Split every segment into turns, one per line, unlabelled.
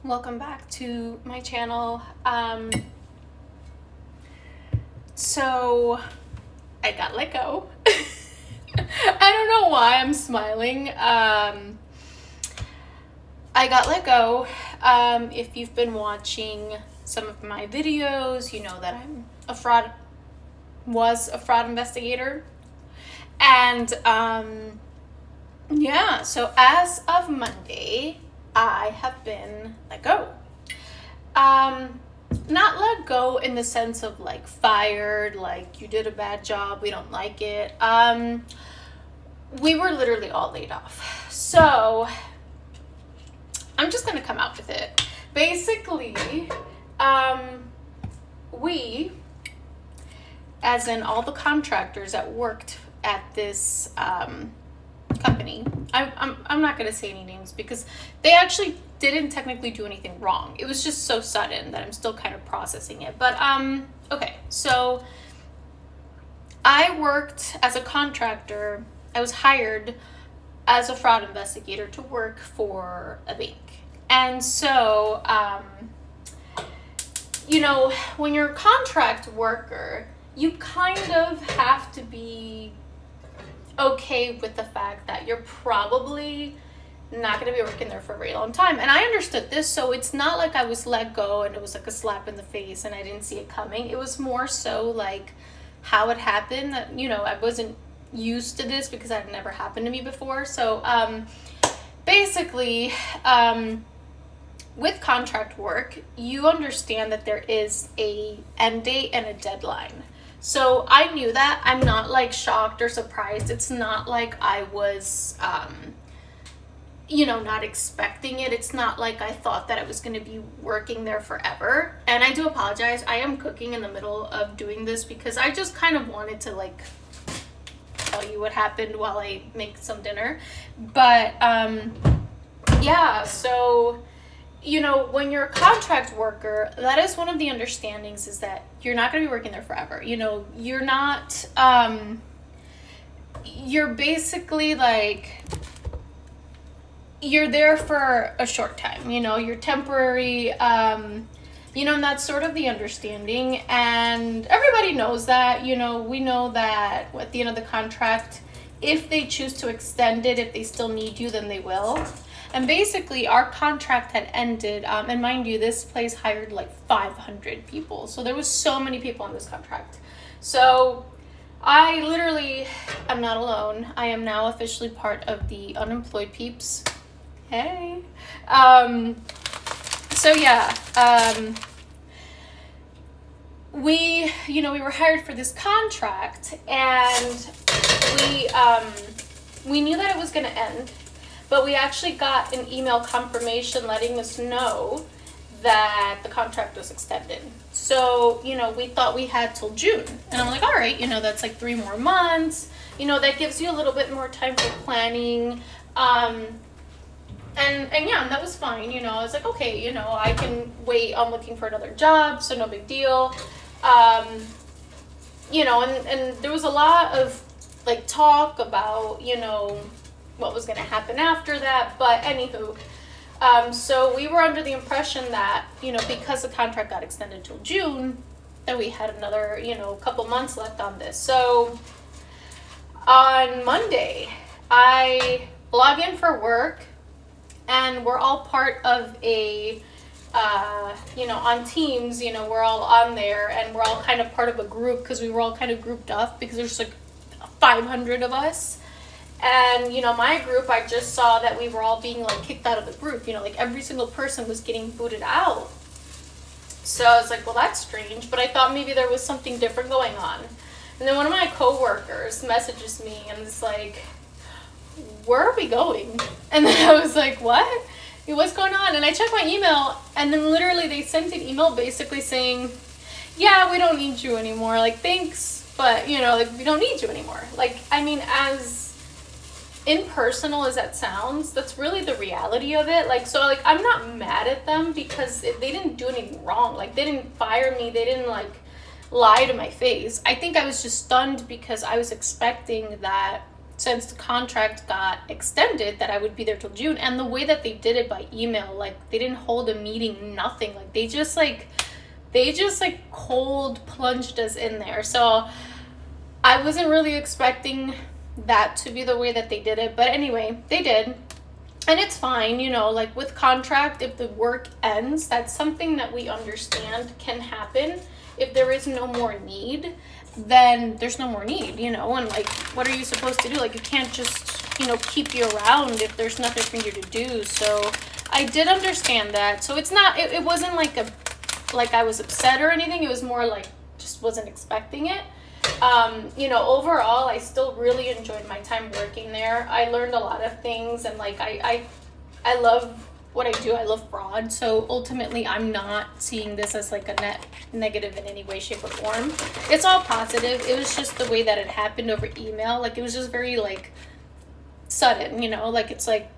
Welcome back to my channel. So I got let go. I don't know why I'm smiling. I got let go. If you've been watching some of my videos, you know that was a fraud investigator. And yeah, so as of Monday, I have been let go. Not let go in the sense of like fired, like you did a bad job, we don't like it. We were literally all laid off. So I'm just gonna come out with it. Basically, we, as in all the contractors that worked at this company, I'm not going to say any names because they actually didn't technically do anything wrong. It was just so sudden that I'm still kind of processing it. But okay, so I worked as a contractor. I was hired as a fraud investigator to work for a bank. And so you know, when you're a contract worker, you kind of have to be okay with the fact that you're probably not going to be working there for a very long time. And I understood this, so it's not like I was let go and it was like a slap in the face and I didn't see it coming. It was more so like how it happened that, you know, I wasn't used to this because it had never happened to me before. So basically, with contract work, you understand that there is a end date and a deadline. So I knew that. I'm not like shocked or surprised. It's not like I was, you know, not expecting it. It's not like I thought that I was going to be working there forever. And I do apologize. I am cooking in the middle of doing this because I just kind of wanted to like tell you what happened while I make some dinner. But yeah, so you know, when you're a contract worker, that is one of the understandings is that you're not going to be working there forever. You know, you're not, you're basically like, you're there for a short time, you know, you're temporary, you know, and that's sort of the understanding. And everybody knows that, you know, we know that at the end of the contract, if they choose to extend it, if they still need you, then they will. And basically, our contract had ended, and mind you, this place hired like 500 people. So there was so many people on this contract. So I literally am not alone. I am now officially part of the Unemployed peeps. Hey. So yeah, we, you know, we were hired for this contract, and we knew that it was going to end. But we actually got an email confirmation letting us know that the contract was extended. So, you know, we thought we had till June. And I'm like, all right, you know, that's like 3 more months. You know, that gives you a little bit more time for planning. And yeah, and that was fine. You know, I was like, okay, you know, I can wait. I'm looking for another job, so no big deal. You know, and there was a lot of like talk about, you know, what was going to happen after that. But anywho, so we were under the impression that, you know, because the contract got extended till June, that we had another, you know, couple months left on this. So on Monday, I log in for work, and we're all part of a, you know, on Teams, you know, we're all on there, and we're all kind of part of a group because we were all kind of grouped up because there's like 500 of us. And, you know, my group, I just saw that we were all being, like, kicked out of the group. You know, like, every single person was getting booted out. So I was like, well, that's strange. But I thought maybe there was something different going on. And then one of my coworkers messages me and is like, where are we going? And then I was like, what? What's going on? And I checked my email, and then literally they sent an email basically saying, yeah, we don't need you anymore. Like, thanks, but, you know, like, we don't need you anymore. Like, I mean, as impersonal as that sounds, that's really the reality of it. Like, so, like, I'm not mad at them because they didn't do anything wrong. Like, they didn't fire me. They didn't, like, lie to my face. I think I was just stunned because I was expecting that since the contract got extended, that I would be there till June. And the way that they did it by email, like they didn't hold a meeting, nothing. Like they just cold plunged us in there. So I wasn't really expecting that to be the way that they did it, but anyway, they did. And it's fine, you know, like with contract, if the work ends, that's something that we understand can happen. If there is no more need, then there's no more need, you know, and like, what are you supposed to do? Like, you can't just, you know, keep you around if there's nothing for you to do. So I did understand that. So it's not, it wasn't like I was upset or anything. It was more like, just wasn't expecting it. You know, overall, I still really enjoyed my time working there. I learned a lot of things, and like, I love what I do. I love fraud. So ultimately, I'm not seeing this as like a net negative in any way, shape, or form. It's all positive. It was just the way that it happened over email. Like, it was just very like sudden, you know, like it's like,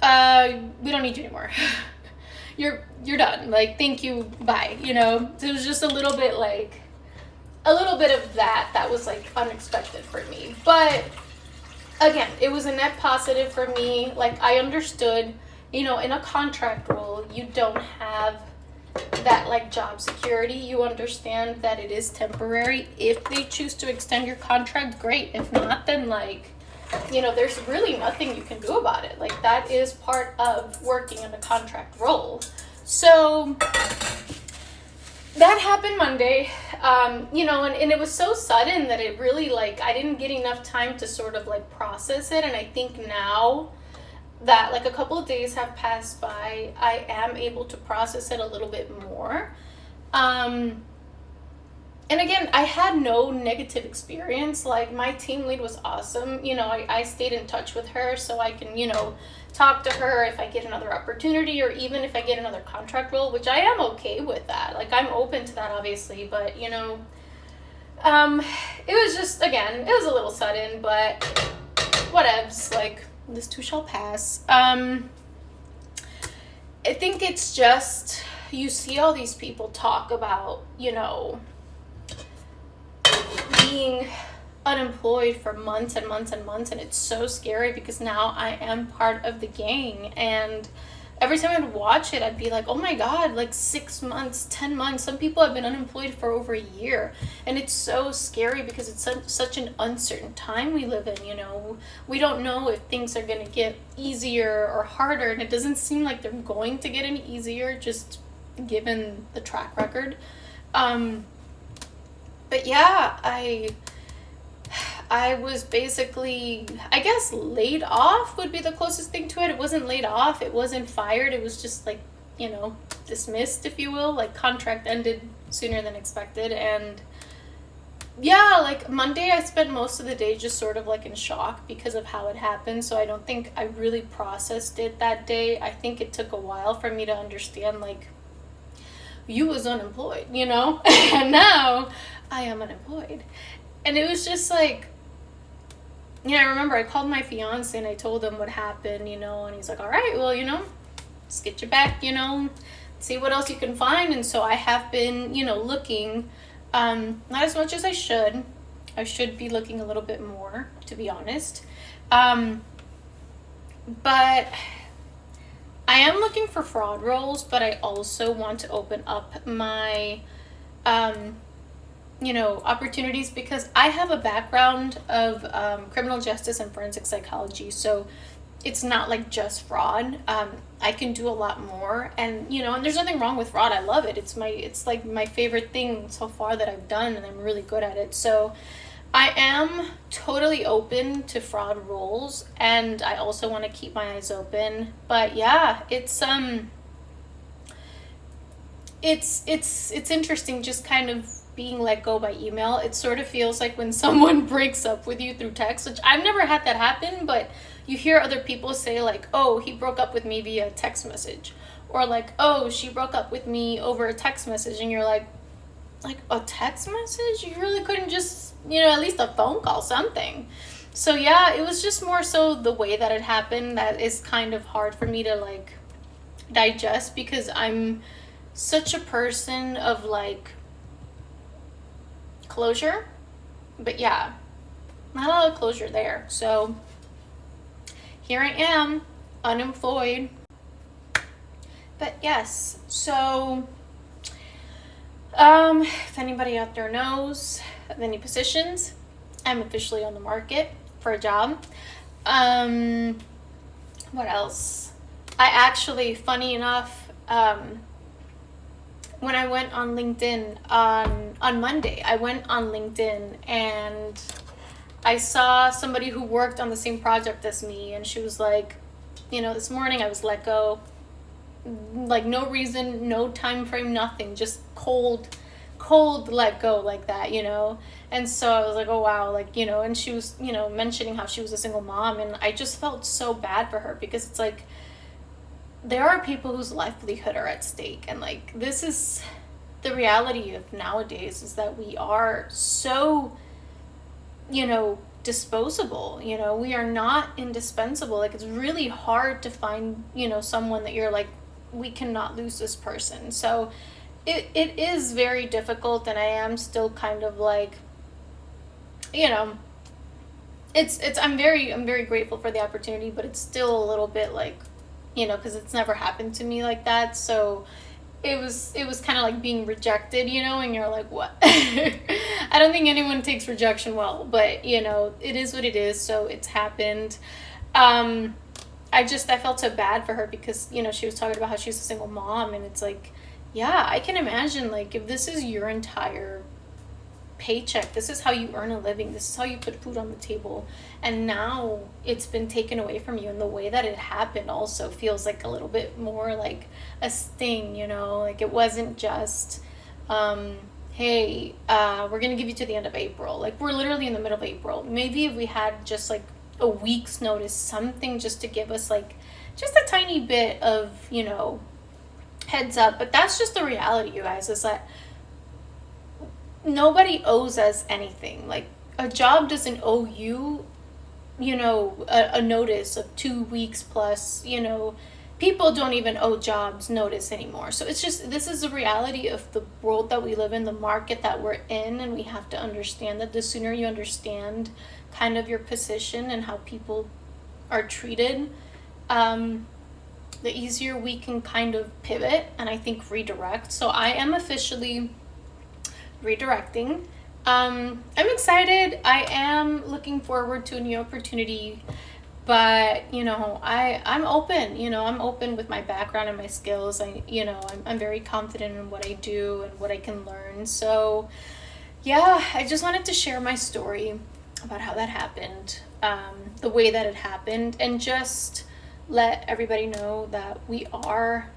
we don't need you anymore. You're done. Like, thank you. Bye. You know, so it was just a little bit of that was like unexpected for me. But again, it was a net positive for me. Like, I understood, you know, in a contract role, you don't have that like job security. You understand that it is temporary. If they choose to extend your contract, great. If not, then like, you know, there's really nothing you can do about it. Like, that is part of working in a contract role. So that happened Monday, you know, and it was so sudden that it really, like, I didn't get enough time to sort of like process it. And I think now that like a couple of days have passed by, I am able to process it a little bit more. And again, I had no negative experience. Like, my team lead was awesome. You know, I stayed in touch with her so I can, you know, talk to her if I get another opportunity, or even if I get another contract role, which I am okay with that. Like, I'm open to that, obviously, but, you know, it was just, again, it was a little sudden, but whatevs. Like, this too shall pass. I think it's just, you see all these people talk about, you know, being unemployed for months and months and months, and it's so scary because now I am part of the gang, and every time I'd watch it, I'd be like, oh my god, like 6 months, 10 months, some people have been unemployed for over a year, and it's so scary because it's such an uncertain time we live in. You know, we don't know if things are going to get easier or harder, and it doesn't seem like they're going to get any easier, just given the track record. But yeah, I was basically, I guess, laid off would be the closest thing to it. It wasn't laid off. It wasn't fired. It was just like, you know, dismissed, if you will. Like, contract ended sooner than expected. And yeah, like Monday, I spent most of the day just sort of like in shock because of how it happened. So I don't think I really processed it that day. I think it took a while for me to understand, like, you was unemployed, you know? And now I am unemployed. And it was just like, I remember I called my fiance and I told him what happened, you know, and he's like, all right, well, you know, just get you back, you know, see what else you can find. And so I have been, you know, looking, not as much as I should. I should be looking a little bit more, to be honest. But I am looking for fraud roles, but I also want to open up my, you know, opportunities, because I have a background of criminal justice and forensic psychology. So it's not like just fraud. I can do a lot more, and, you know, and there's nothing wrong with fraud. I love it. It's like my favorite thing so far that I've done, and I'm really good at it. So I am totally open to fraud roles, and I also want to keep my eyes open. But yeah, it's interesting just kind of being let go by email. It sort of feels like when someone breaks up with you through text, which I've never had that happen, but you hear other people say like, oh, he broke up with me via text message, or like, oh, she broke up with me over a text message, and you're like a text message? You really couldn't just, you know, at least a phone call, something. So yeah, it was just more so the way that it happened that is kind of hard for me to like digest, because I'm such a person of like closure. But yeah, not a lot of closure there. So here I am, unemployed. But yes, so if anybody out there knows of any positions, I'm officially on the market for a job. What else? I actually, funny enough, when I went on LinkedIn on Monday, I went on LinkedIn and I saw somebody who worked on the same project as me, and she was like, this morning I was let go. Like, no reason, no time frame, nothing, just cold let go like that. And so I was like, oh wow, and she was mentioning how she was a single mom, and I just felt so bad for her, because it's like there are people whose livelihood are at stake, and this is the reality of nowadays, is that we are so disposable. We are not indispensable. It's really hard to find someone that you're like, we cannot lose this person. So it is very difficult, and I am still kind of like, it's I'm very grateful for the opportunity, but it's still a little bit like, because it's never happened to me like that. So it was kind of like being rejected, and you're like, what? I don't think anyone takes rejection well, but it is what it is. So it's happened. I felt so bad for her, because she was talking about how she's a single mom, and it's like, yeah, I can imagine, if this is your entire paycheck, this is how you earn a living, this is how you put food on the table, and now it's been taken away from you, and the way that it happened also feels like a little bit more like a sting. It wasn't just hey, we're gonna give you to the end of April. We're literally in the middle of April. Maybe if we had just a week's notice, something just to give us just a tiny bit of heads up. But that's just the reality, you guys, is that nobody owes us anything. A job doesn't owe you a notice of 2 weeks plus. People don't even owe jobs notice anymore. So it's just, this is the reality of the world that we live in, the market that we're in, and we have to understand that the sooner you understand kind of your position and how people are treated, the easier we can kind of pivot and I think redirect. So I am officially redirecting. I'm excited. I am looking forward to a new opportunity, but I'm open. I'm open with my background and my skills. I'm very confident in what I do and what I can learn. So yeah, I just wanted to share my story about how that happened, the way that it happened, and just let everybody know that we are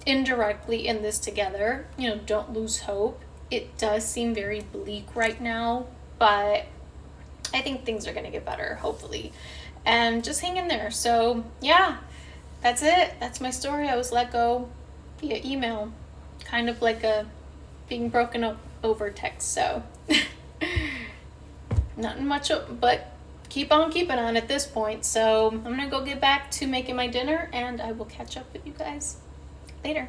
indirectly in this together. Don't lose hope. It does seem very bleak right now, but I think things are going to get better, hopefully. And just hang in there. So yeah, that's it. That's my story. I was let go via email, kind of like being broken up over text. So nothing much, but keep on keeping on at this point. So I'm going to go get back to making my dinner, and I will catch up with you guys later.